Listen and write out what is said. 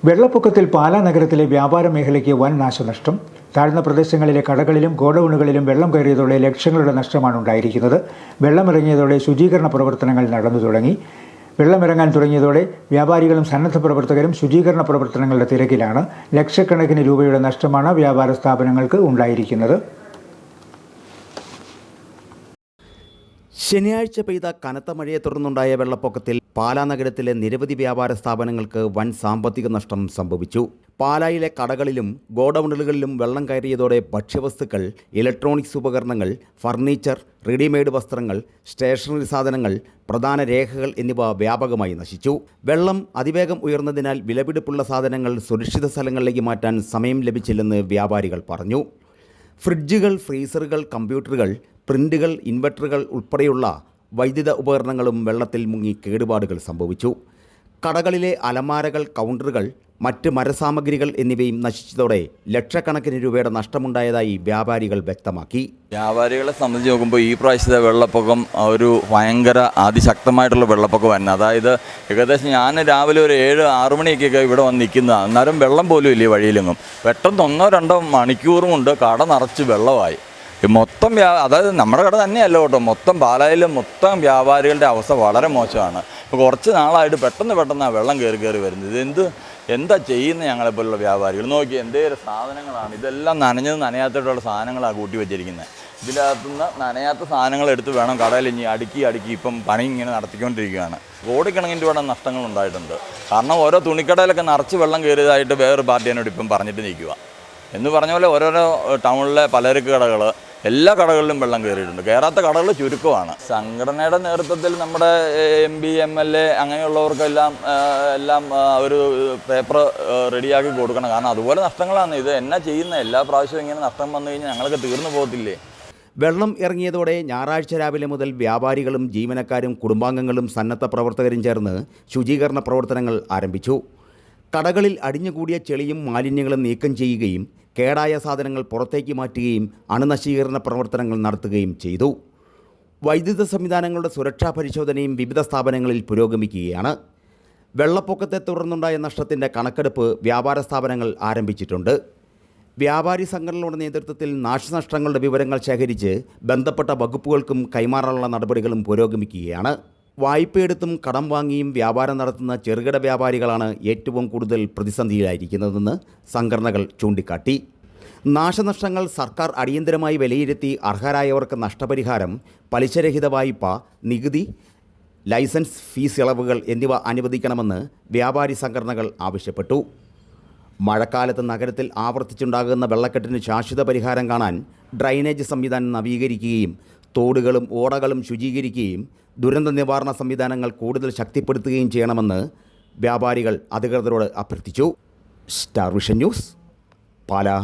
വെള്ളപ്പൊക്കത്തിൽ പാലാ നഗരത്തിലെ വ്യാപാര മേഖലയ്ക്ക് വൻ നാശനഷ്ടം. താഴ്ന്ന പ്രദേശങ്ങളിലെ കടകളിലും ഗോഡൌണുകളിലും വെള്ളം കയറിയതോടെ ലക്ഷങ്ങളുടെ നഷ്ടമാണ് ഉണ്ടായിരിക്കുന്നത്. വെള്ളമിറങ്ങിയതോടെ ശുചീകരണ പ്രവർത്തനങ്ങൾ നടന്നു തുടങ്ങി. വെള്ളമിറങ്ങാൻ തുടങ്ങിയതോടെ വ്യാപാരികളും സന്നദ്ധ പ്രവർത്തകരും ശുചീകരണ പ്രവർത്തനങ്ങളുടെ തിരക്കിലാണ്. ലക്ഷക്കണക്കിന് രൂപയുടെ നഷ്ടമാണ് വ്യാപാര സ്ഥാപനങ്ങൾക്ക് ഉണ്ടായിരിക്കുന്നത്. ശനിയാഴ്ച പെയ്ത കനത്ത മഴയെ തുടർന്നുണ്ടായ വെള്ളപ്പൊക്കത്തിൽ പാലാ നഗരത്തിലെ നിരവധി വ്യാപാര സ്ഥാപനങ്ങൾക്ക് വൻ സാമ്പത്തിക നഷ്ടം സംഭവിച്ചു. പാലായിലെ കടകളിലും ഗോഡൌണുകളിലും വെള്ളം കയറിയതോടെ ഭക്ഷ്യവസ്തുക്കൾ, ഇലക്ട്രോണിക്സ് ഉപകരണങ്ങൾ, ഫർണിച്ചർ, റെഡിമെയ്ഡ് വസ്ത്രങ്ങൾ, സ്റ്റേഷനറി സാധനങ്ങൾ, പ്രധാന രേഖകൾ എന്നിവ വ്യാപകമായി നശിച്ചു. വെള്ളം അതിവേഗം ഉയർന്നതിനാൽ വിലപിടിപ്പുള്ള സാധനങ്ങൾ സുരക്ഷിത സ്ഥലങ്ങളിലേക്ക് മാറ്റാൻ സമയം ലഭിച്ചില്ലെന്ന് വ്യാപാരികൾ പറഞ്ഞു. ഫ്രിഡ്ജുകൾ, ഫ്രീസറുകൾ, കമ്പ്യൂട്ടറുകൾ, പ്രിൻ്റുകൾ, ഇൻവെർട്ടറുകൾ ഉൾപ്പെടെയുള്ള വൈദ്യുത ഉപകരണങ്ങളും വെള്ളത്തിൽ മുങ്ങി കേടുപാടുകൾ സംഭവിച്ചു. കടകളിലെ അലമാരകൾ, കൗണ്ടറുകൾ, മറ്റ് മരസാമഗ്രികൾ എന്നിവയും നശിച്ചതോടെ ലക്ഷക്കണക്കിന് രൂപയുടെ നഷ്ടമുണ്ടായതായി വ്യാപാരികൾ വ്യക്തമാക്കി. വ്യാപാരികളെ സംബന്ധിച്ച് നോക്കുമ്പോൾ ഈ പ്രാവശ്യത്തെ വെള്ളപ്പൊക്കം ഒരു ഭയങ്കര അതിശക്തമായിട്ടുള്ള വെള്ളപ്പൊക്കമായിരുന്നു. അതായത് ഏകദേശം ഞാൻ രാവിലെ ഒരു 7-6 മണിയൊക്കെ ഇവിടെ വന്ന് നിൽക്കുന്നതാണ്. അന്നേരം വെള്ളം പോലും ഇല്ല വഴിയിലെങ്ങും. പെട്ടെന്ന് 1-2 മണിക്കൂറും കൊണ്ട് കട നിറച്ച് വെള്ളമായി. മൊത്തം അതായത് നമ്മുടെ കട തന്നെയല്ല കേട്ടോ, മൊത്തം പാലായിലും മൊത്തം വ്യാപാരികളുടെ അവസ്ഥ വളരെ മോശമാണ്. ഇപ്പോൾ കുറച്ച് നാളായിട്ട് പെട്ടെന്ന് വെള്ളം കയറി വരുന്നത്. എന്താ ചെയ്യുന്നത് ഞങ്ങളെപ്പോലുള്ള വ്യാപാരികൾ? നോക്കി എന്തേലും സാധനങ്ങളാണ്, ഇതെല്ലാം നനയാത്തതായിട്ടുള്ള സാധനങ്ങളാണ് കൂട്ടി വെച്ചിരിക്കുന്നത്. ഇതിനകത്തുനിന്ന് നനയാത്ത സാധനങ്ങൾ എടുത്ത് വേണം കടയിൽ ഇനി അടുക്കി ഇപ്പം പണി ഇങ്ങനെ നടത്തിക്കൊണ്ടിരിക്കുകയാണ്. കോടിക്കണക്കിന് രൂപയുടെ നഷ്ടങ്ങൾ ഉണ്ടായിട്ടുണ്ട്. കാരണം ഓരോ തുണിക്കടയിലൊക്കെ നിറച്ച് വെള്ളം കയറിയതായിട്ട് വേറൊരു പാർട്ടി എന്നോട് ഇപ്പം പറഞ്ഞിട്ട് നിൽക്കുക. എന്ന് പറഞ്ഞ പോലെ ഓരോരോ ടൗണിലെ പലചരക്ക് കടകൾ, എല്ലാ കടകളിലും വെള്ളം കയറിയിട്ടുണ്ട്. കയറാത്ത കടകൾ ചുരുക്കമാണ്. സംഘടനയുടെ നേതൃത്വത്തിൽ നമ്മുടെ MP, MLA അങ്ങനെയുള്ളവർക്കെല്ലാം ഒരു പേപ്പർ റെഡിയാക്കി കൊടുക്കണം. കാരണം അതുപോലെ നഷ്ടങ്ങളാണ്. ഇത് എന്നാ ചെയ്യുന്ന എല്ലാ പ്രാവശ്യവും ഇങ്ങനെ നഷ്ടം വന്നു കഴിഞ്ഞാൽ ഞങ്ങൾക്ക് തീർന്നു പോകത്തില്ലേ? വെള്ളം ഇറങ്ങിയതോടെ ഞായറാഴ്ച രാവിലെ മുതൽ വ്യാപാരികളും ജീവനക്കാരും കുടുംബാംഗങ്ങളും സന്നദ്ധ പ്രവർത്തകരും ചേർന്ന് ശുചീകരണ പ്രവർത്തനങ്ങൾ ആരംഭിച്ചു. കടകളിൽ അടിഞ്ഞുകൂടിയ ചെളിയും മാലിന്യങ്ങളും നീക്കം ചെയ്യുകയും കേടായ സാധനങ്ങൾ പുറത്തേക്ക് മാറ്റുകയും അണുനശീകരണ പ്രവർത്തനങ്ങൾ നടത്തുകയും ചെയ്തു. വൈദ്യുത സംവിധാനങ്ങളുടെ സുരക്ഷാ പരിശോധനയും വിവിധ സ്ഥാപനങ്ങളിൽ പുരോഗമിക്കുകയാണ്. വെള്ളപ്പൊക്കത്തെ തുടർന്നുണ്ടായ നഷ്ടത്തിൻ്റെ കണക്കെടുപ്പ് വ്യാപാര സ്ഥാപനങ്ങൾ ആരംഭിച്ചിട്ടുണ്ട്. വ്യാപാരി സംഘടനകളുടെ നേതൃത്വത്തിൽ നാശനഷ്ടങ്ങളുടെ വിവരങ്ങൾ ശേഖരിച്ച് ബന്ധപ്പെട്ട വകുപ്പുകൾക്കും കൈമാറാനുള്ള നടപടികളും പുരോഗമിക്കുകയാണ്. വായ്പയെടുത്തും കടം വാങ്ങിയും വ്യാപാരം നടത്തുന്ന ചെറുകിട വ്യാപാരികളാണ് ഏറ്റവും കൂടുതൽ പ്രതിസന്ധിയിലായിരിക്കുന്നതെന്ന് സംഘടനകൾ ചൂണ്ടിക്കാട്ടി. നാശനഷ്ടങ്ങൾ സർക്കാർ അടിയന്തരമായി വിലയിരുത്തി അർഹരായവർക്ക് നഷ്ടപരിഹാരം, പലിശരഹിത വായ്പ, നികുതി, ലൈസൻസ് ഫീസ് ഇളവുകൾ എന്നിവ അനുവദിക്കണമെന്ന് വ്യാപാരി സംഘടനകൾ ആവശ്യപ്പെട്ടു. മഴക്കാലത്ത് നഗരത്തിൽ ആവർത്തിച്ചുണ്ടാകുന്ന വെള്ളക്കെട്ടിന് ശാശ്വത പരിഹാരം കാണാൻ ഡ്രൈനേജ് സംവിധാനം നവീകരിക്കുകയും തോടുകളും ഓടകളും ശുചീകരിക്കുകയും ദുരന്ത നിവാരണ സംവിധാനങ്ങൾ കൂടുതൽ ശക്തിപ്പെടുത്തുകയും ചെയ്യണമെന്ന് വ്യാപാരികൾ അധികൃതരോട് അഭ്യർത്ഥിച്ചു. Star vision news, Pala.